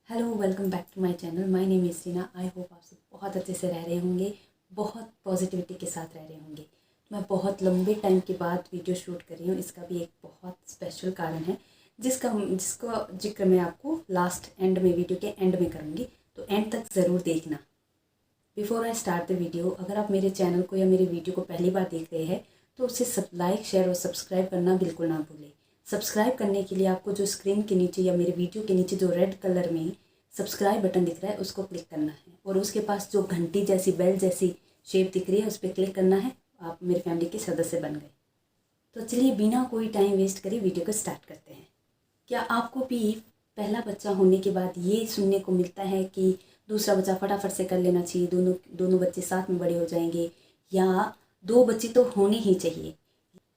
Hello, welcome back to my channel. My name is Reena. I hope आप सब बहुत अच्छे से रह रहे होंगे, बहुत पॉजिटिविटी के साथ रह रहे होंगे। मैं बहुत लंबे टाइम के बाद वीडियो शूट कर रही हूँ। इसका भी एक बहुत स्पेशल कारण है जिसका जिक्र मैं आपको लास्ट एंड में, वीडियो के एंड में करूँगी, तो एंड तक ज़रूर देखना। Before I start the video, अगर आप मेरे चैनल को या मेरे वीडियो को पहली बार देख रहे हैं तो उसे सब लाइक, शेयर और सब्सक्राइब करना बिल्कुल ना भूलें। सब्सक्राइब करने के लिए आपको जो स्क्रीन के नीचे या मेरे वीडियो के नीचे जो रेड कलर में सब्सक्राइब बटन दिख रहा है उसको क्लिक करना है, और उसके पास जो घंटी जैसी, बेल जैसी शेप दिख रही है उस पर क्लिक करना है। आप मेरी फैमिली के सदस्य बन गए। तो चलिए बिना कोई टाइम वेस्ट करे वीडियो को स्टार्ट करते हैं। क्या आपको भी पहला बच्चा होने के बाद ये सुनने को मिलता है कि दूसरा बच्चा फटाफट से कर लेना चाहिए, दोनों दोनों बच्चे साथ में बड़े हो जाएंगे, या दो बच्चे तो होने ही चाहिए?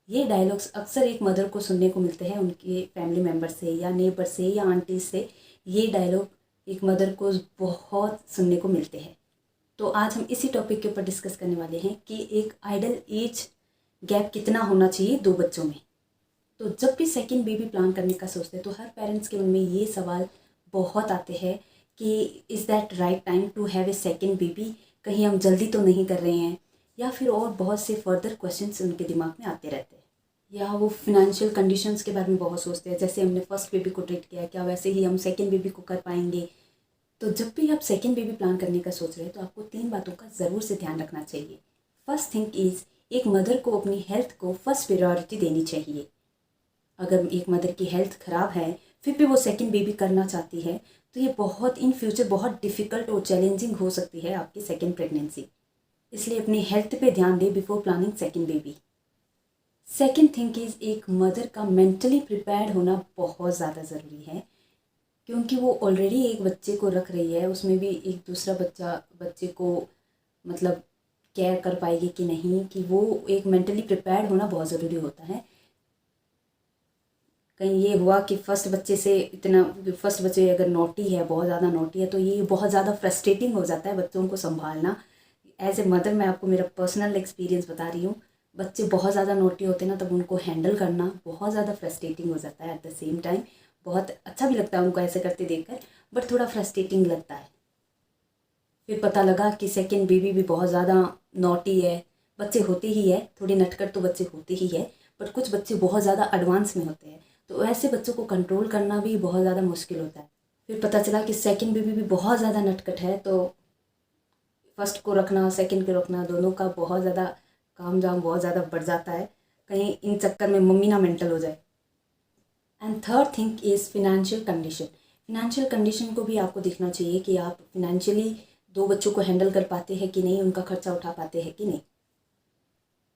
ये डायलॉग्स अक्सर एक मदर को सुनने को मिलते हैं, उनके फैमिली मेम्बर से या नेबर से या आंटी से। ये डायलॉग एक मदर को बहुत सुनने को मिलते हैं। तो आज हम इसी टॉपिक के ऊपर डिस्कस करने वाले हैं कि एक आइडल एज गैप कितना होना चाहिए दो बच्चों में। तो जब भी सेकंड बेबी प्लान करने का सोचते हैं तो हर पेरेंट्स के मन में ये सवाल बहुत आते हैं कि is that right time to have a second baby? कहीं हम जल्दी तो नहीं कर रहे हैं? या फिर और बहुत से फर्दर क्वेश्चंस उनके दिमाग में आते रहते हैं। या वो फिनेंशियल कंडीशंस के बारे में बहुत सोचते हैं, जैसे हमने फर्स्ट बेबी को ट्रीट किया, क्या वैसे ही हम सेकेंड बेबी को कर पाएंगे? तो जब भी आप सेकेंड बेबी प्लान करने का सोच रहे हैं तो आपको 3 बातों का ज़रूर से ध्यान रखना चाहिए। फर्स्ट थिंग इज़, एक मदर को अपनी हेल्थ को फर्स्ट प्रायोरिटी देनी चाहिए। अगर एक मदर की हेल्थ ख़राब है फिर भी वो सेकेंड बेबी करना चाहती है तो ये बहुत इन फ्यूचर बहुत डिफ़िकल्ट और चैलेंजिंग हो सकती है आपकी सेकेंड प्रेगनेंसी। इसलिए अपनी हेल्थ पे ध्यान दें before planning second baby. Second thing is, एक मदर का मेंटली प्रिपेयर्ड होना बहुत ज़्यादा ज़रूरी है, क्योंकि वो ऑलरेडी एक बच्चे को रख रही है, उसमें भी एक दूसरा बच्चे को मतलब केयर कर पाएगी कि नहीं, कि वो एक मेंटली प्रिपेयर्ड होना बहुत ज़रूरी होता है। कहीं ये हुआ कि फर्स्ट बच्चे अगर नोटी है, बहुत ज़्यादा नोटी है, तो ये बहुत ज़्यादा फ्रस्ट्रेटिंग हो जाता है बच्चों को संभालना। एज ए मदर मैं आपको मेरा पर्सनल एक्सपीरियंस बता रही हूँ। बच्चे बहुत ज़्यादा नोटी होते हैं ना, तब उनको हैंडल करना बहुत ज़्यादा फ्रस्ट्रेटिंग हो जाता है। एट द सेम टाइम बहुत अच्छा भी लगता है उनको ऐसे करते देखकर, बट थोड़ा फ्रस्ट्रेटिंग लगता है। फिर पता लगा कि सेकेंड बेबी भी बहुत ज़्यादा नॉटी है। बच्चे होते ही है, थोड़ी नटखट तो बच्चे होते ही है, पर कुछ बच्चे बहुत ज़्यादा एडवांस में होते हैं, तो ऐसे बच्चों को कंट्रोल करना भी बहुत ज़्यादा मुश्किल होता है। फिर पता चला कि सेकेंड बेबी भी बहुत ज़्यादा नटखट है, तो फर्स्ट को रखना, सेकेंड को रखना, दोनों का बहुत ज़्यादा काम जाम बहुत ज़्यादा बढ़ जाता है। कहीं इन चक्कर में मम्मी ना मेंटल हो जाए। And third thing is financial condition. Financial condition को भी आपको देखना चाहिए कि आप फिनेंशियली दो बच्चों को हैंडल कर पाते हैं कि नहीं, उनका खर्चा उठा पाते हैं कि नहीं।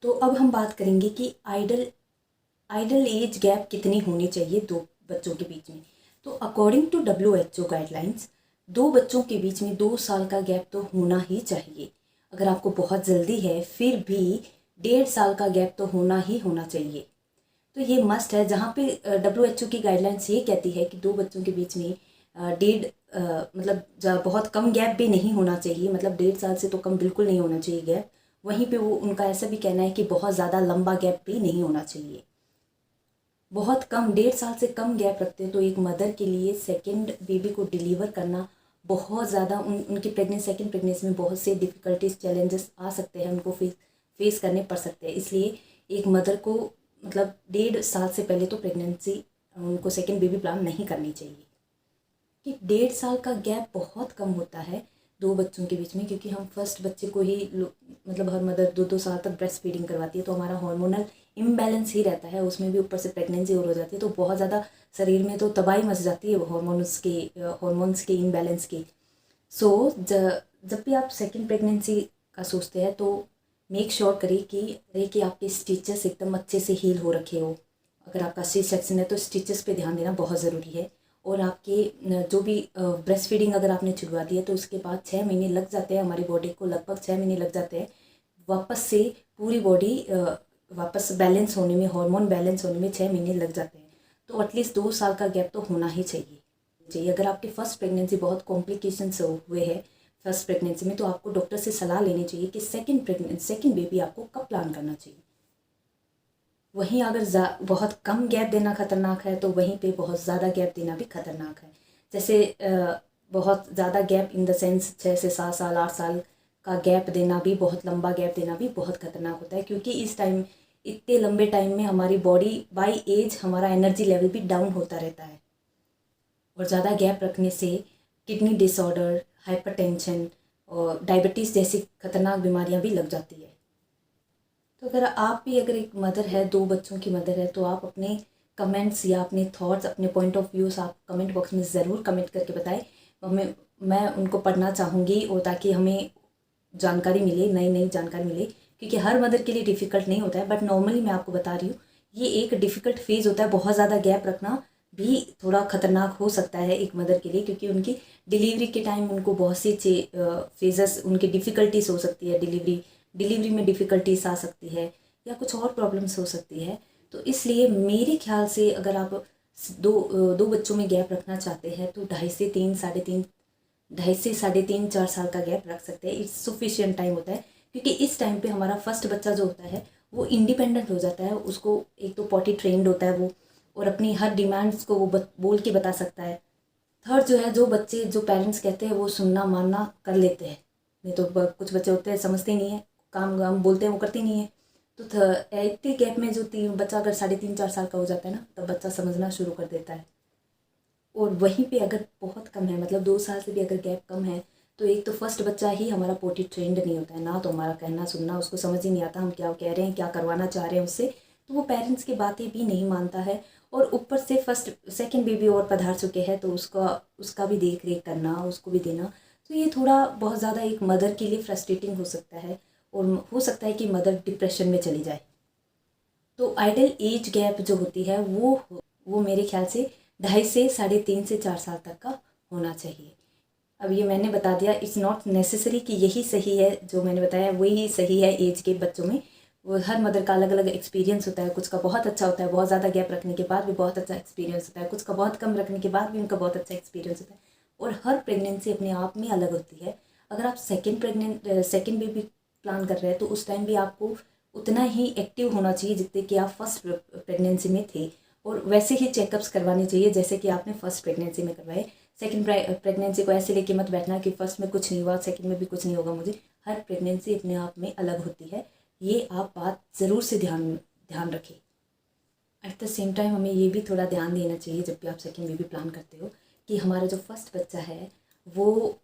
तो अब हम बात करेंगे कि आइडल एज गैप कितनी होनी चाहिए दो बच्चों के बीच में। तो अकॉर्डिंग टू WHO गाइडलाइंस, दो बच्चों के बीच में 2 साल का गैप तो होना ही चाहिए। अगर आपको बहुत जल्दी है फिर भी 1.5 साल का गैप तो होना ही होना चाहिए। तो ये मस्ट है। जहाँ पे WHO की गाइडलाइंस ये कहती है कि दो बच्चों के बीच में डेढ़ मतलब बहुत कम गैप भी नहीं होना चाहिए, मतलब 1.5 साल से तो कम बिल्कुल नहीं होना चाहिए गैप। वहीं पे वो उनका ऐसा भी कहना है कि बहुत ज़्यादा लंबा गैप भी नहीं होना चाहिए। बहुत कम, 1.5 साल से कम गैप रखते हैं तो एक मदर के लिए सेकेंड बेबी को डिलीवर करना बहुत ज़्यादा उनकी सेकेंड प्रेगनेंसी में बहुत से डिफ़िकल्टीज, चैलेंजेस आ सकते हैं, उनको फेस करने पड़ सकते हैं। इसलिए एक मदर को मतलब 1.5 साल से पहले तो प्रेगनेंसी उनको सेकेंड बेबी प्लान नहीं करनी चाहिए। कि 1.5 साल का गैप बहुत कम होता है दो बच्चों के बीच में, क्योंकि हम फर्स्ट बच्चे को ही मतलब हर मदर 2-2 साल तक ब्रेस्ट फीडिंग करवाती है, तो हमारा हार्मोनल इम्बैलेंस ही रहता है, उसमें भी ऊपर से प्रेगनेंसी और हो जाती है, तो बहुत ज़्यादा शरीर में तो तबाही मच जाती है हॉर्मोन्स के इम्बैलेंस की। सो जब भी आप सेकेंड प्रेगनेंसी का सोचते हैं तो मेक श्योर करिए कि आपके स्टिचेस एकदम अच्छे से हील हो रखे हो। अगर आपका सी सेक्शन है तो स्टिचेस पे ध्यान देना बहुत ज़रूरी है। और आपके जो भी ब्रेस्ट फीडिंग अगर आपने छुड़वा दी है तो उसके बाद 6 महीने लग जाते हैं, हमारी बॉडी को लगभग 6 महीने लग जाते हैं वापस से पूरी बॉडी वापस बैलेंस होने में, हार्मोन बैलेंस होने में 6 महीने लग जाते हैं। तो एटलीस्ट 2 साल का गैप तो होना ही चाहिए। अगर आपकी फर्स्ट प्रेगनेंसी बहुत कॉम्प्लिकेशंस हुए हैं फर्स्ट प्रेगनेंसी में, तो आपको डॉक्टर से सलाह लेनी चाहिए कि सेकेंड बेबी आपको कब प्लान करना चाहिए। वहीं अगर बहुत कम गैप देना खतरनाक है तो वहीं पे बहुत ज़्यादा गैप देना भी खतरनाक है। जैसे बहुत ज़्यादा गैप इन द सेंस 6 से 7 साल 8 साल का गैप देना भी, बहुत लंबा गैप देना भी बहुत खतरनाक होता है, क्योंकि इस टाइम, इतने लंबे टाइम में हमारी बॉडी बाय एज हमारा एनर्जी लेवल भी डाउन होता रहता है। और ज़्यादा गैप रखने से किडनी डिसऑर्डर, हाइपरटेंशन और डायबिटीज़ जैसी खतरनाक बीमारियां भी लग जाती है। तो अगर आप भी अगर एक मदर है, 2 बच्चों की मदर है, तो आप अपने कमेंट्स या अपने थॉट्स, अपने पॉइंट ऑफ व्यूज़ आप कमेंट बॉक्स में ज़रूर कमेंट करके बताएं। मैं उनको पढ़ना चाहूँगी, और ताकि हमें जानकारी मिले, नई नई जानकारी मिले, क्योंकि हर मदर के लिए डिफ़िकल्ट नहीं होता है, बट नॉर्मली मैं आपको बता रही हूँ, ये एक डिफ़िकल्ट फेज़ होता है। बहुत ज़्यादा गैप रखना भी थोड़ा ख़तरनाक हो सकता है एक मदर के लिए, क्योंकि उनकी डिलीवरी के टाइम उनको बहुत सी फेजेस, उनकी डिफ़िकल्टीज हो सकती है, डिलीवरी में डिफ़िकल्टीज आ सकती है, या कुछ और प्रॉब्लम्स हो सकती है। तो इसलिए मेरे ख्याल से अगर आप दो बच्चों में गैप रखना चाहते हैं तो 2.5 से 3 4 साल का गैप रख सकते हैं। इट्स सफिशिएंट टाइम होता है, क्योंकि इस टाइम पे हमारा फर्स्ट बच्चा जो होता है वो इंडिपेंडेंट हो जाता है। उसको एक तो पॉटी ट्रेंड होता है वो, और अपनी हर डिमांड्स को वो बोल के बता सकता है। थर्ड जो है, जो पेरेंट्स कहते हैं वो सुनना मानना कर लेते हैं, नहीं तो कुछ बच्चे होते हैं समझते ही नहीं है, काम हम बोलते हैं वो करते नहीं है। तो इतने गैप में जो बच्चा अगर 3.5 4 साल का हो जाता है ना, तब बच्चा समझना शुरू कर देता है। और वहीं पे अगर बहुत कम है, मतलब 2 साल से भी अगर गैप कम है, तो एक तो फर्स्ट बच्चा ही हमारा पोटी ट्रेंड नहीं होता है ना, तो हमारा कहना सुनना उसको समझ ही नहीं आता, हम क्या कह रहे हैं, क्या करवाना चाह रहे हैं उससे, तो वो पेरेंट्स की बातें भी नहीं मानता है। और ऊपर से सेकंड बेबी और पधार चुके हैं, तो उसका भी देख रेख करना, उसको भी देना, तो ये थोड़ा बहुत ज़्यादा एक मदर के लिए फ्रस्ट्रेटिंग हो सकता है, और हो सकता है कि मदर डिप्रेशन में चली जाए। तो आइडल एज गैप जो होती है वो मेरे ख्याल से 2.5 से 3.5 से 4 साल तक का होना चाहिए। अब ये मैंने बता दिया, इट्स नॉट नेसेसरी कि यही सही है, जो मैंने बताया वही सही है एज के बच्चों में। वो हर मदर का अलग अलग एक्सपीरियंस होता है, कुछ का बहुत अच्छा होता है, बहुत ज़्यादा गैप रखने के बाद भी बहुत अच्छा एक्सपीरियंस होता है, कुछ का बहुत कम रखने के बाद भी उनका बहुत अच्छा एक्सपीरियंस होता है। और हर प्रेगनेंसी अपने आप में अलग होती है। अगर आप सेकेंड बेबी प्लान कर रहे हैं, तो उस टाइम भी आपको उतना ही एक्टिव होना चाहिए जितने कि आप फर्स्ट प्रेगनेंसी में थे, और वैसे ही चेकअप्स करवाने चाहिए जैसे कि आपने फर्स्ट प्रेगनेंसी में करवाए। सेकंड प्रेगनेंसी को ऐसे लेके मत बैठना कि फर्स्ट में कुछ नहीं हुआ, सेकंड में भी कुछ नहीं होगा मुझे। हर प्रेगनेंसी अपने आप में अलग होती है, ये आप बात ज़रूर से ध्यान रखें। एट द सेम टाइम हमें ये भी थोड़ा ध्यान देना चाहिए जब भी आप सेकंड बेबी प्लान करते हो, कि हमारा जो फर्स्ट बच्चा है वो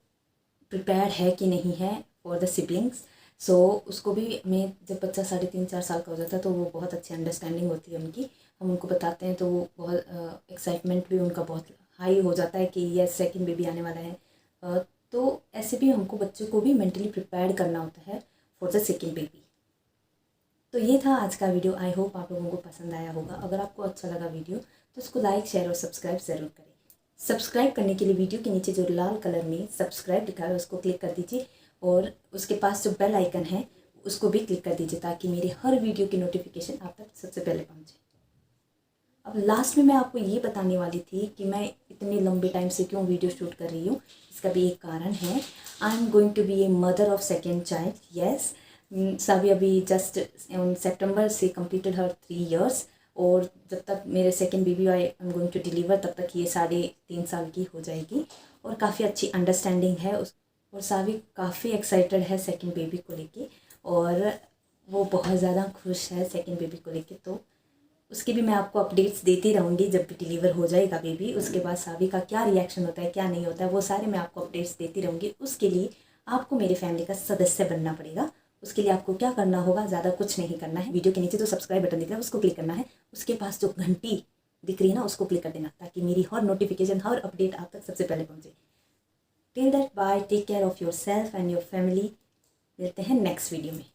प्रिपेयर्ड है कि नहीं है फॉर द सिबलिंग्स। सो उसको भी हमें, जब बच्चा 3.5 4 साल का हो जाता है तो वो बहुत अच्छी अंडरस्टैंडिंग होती है उनकी, हम उनको बताते हैं तो वो बहुत एक्साइटमेंट भी उनका बहुत हाई हो जाता है कि यस सेकंड बेबी आने वाला है। तो ऐसे भी हमको बच्चों को भी मेंटली प्रिपेयर्ड करना होता है फॉर द सेकंड बेबी। तो ये था आज का वीडियो। आई होप आप लोगों को पसंद आया होगा। अगर आपको अच्छा लगा वीडियो तो उसको लाइक, शेयर और सब्सक्राइब ज़रूर करें। सब्सक्राइब करने के लिए वीडियो के नीचे जो लाल कलर में सब्सक्राइब लिखा है उसको क्लिक कर दीजिए, और उसके पास जो बेल आइकन है उसको भी क्लिक कर दीजिए, ताकि मेरे हर वीडियो की नोटिफिकेशन आप तक सबसे पहले पहुँचे। अब लास्ट में मैं आपको ये बताने वाली थी कि मैं इतने लंबे टाइम से क्यों वीडियो शूट कर रही हूँ। इसका भी एक कारण है। I am going to be a mother of second child. Yes, सभी अभी जस्ट सितंबर से कंप्लीटेड हर 3 years, और जब तक मेरे second baby I am going to deliver तब तक ये 3.5 साल की हो जाएगी, और काफ़ी अच्छी अंडरस्टैंडिंग है और सावी काफ़ी एक्साइटेड है सेकेंड बेबी को लेके, और वो बहुत ज़्यादा खुश है सेकेंड बेबी को लेके। तो उसकी भी मैं आपको अपडेट्स देती रहूँगी। जब भी डिलीवर हो जाएगा बेबी, उसके बाद सावी का क्या रिएक्शन होता है, क्या नहीं होता है, वो सारे मैं आपको अपडेट्स देती रहूँगी। उसके लिए आपको मेरे फैमिली का सदस्य बनना पड़ेगा। उसके लिए आपको क्या करना होगा, ज़्यादा कुछ नहीं करना है। वीडियो के नीचे जो सब्सक्राइब बटन दिख रहा है उसको क्लिक करना है, उसके पास जो घंटी दिख रही है ना उसको क्लिक कर देना, ताकि मेरी हर नोटिफिकेशन, हर अपडेट आप तक सबसे पहले पहुँचे। Till that, bye, take care of yourself and your family. मिलते हैं नेक्स्ट वीडियो में।